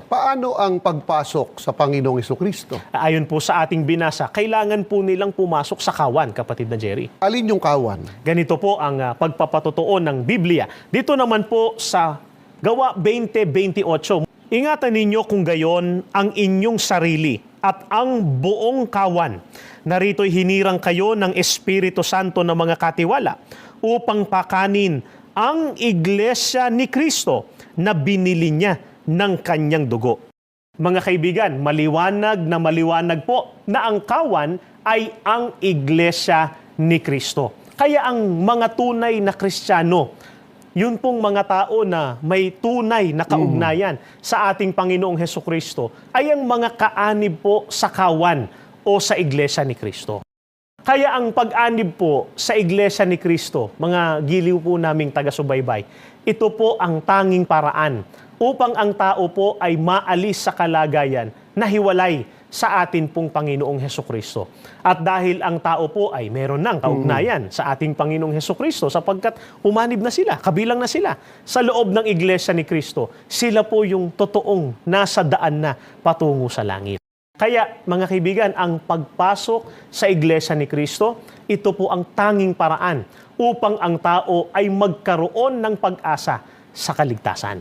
Kristo. Paano ang pagpasok sa Panginoong Hesukristo? Ayon po sa ating binasa, kailangan po nilang pumasok sa kawan, kapatid na Jerry. Alin yung kawan? Ganito po ang pagpapatotoo ng Biblia. Dito naman po sa Gawa 20:28, ingatan ninyo kung gayon ang inyong sarili at ang buong kawan. Narito'y hinirang kayo ng Espiritu Santo ng mga katiwala upang pakanin ang iglesia ni Kristo na binili niya ng kanyang dugo. Mga kaibigan, maliwanag po na ang kawan ay ang iglesia ni Kristo. Kaya ang mga tunay na Kristiyano, yun pong mga tao na may tunay na kaugnayan sa ating Panginoong Hesukristo, ay ang mga kaanib po sa kawan o sa iglesia ni Kristo. Kaya ang pag-anib po sa iglesia ni Kristo, mga giliw po naming taga-subaybay, ito po ang tanging paraan upang ang tao po ay maalis sa kalagayan na hiwalay sa atin pong Panginoong Hesukristo. At dahil ang tao po ay meron ng kaugnayan sa ating Panginoong Hesukristo sapagkat umanib na sila, kabilang na sila sa loob ng iglesia ni Kristo, sila po yung totoong nasa daan na patungo sa langit. Kaya, mga kaibigan, ang pagpasok sa iglesia ni Kristo, ito po ang tanging paraan upang ang tao ay magkaroon ng pag-asa sa kaligtasan.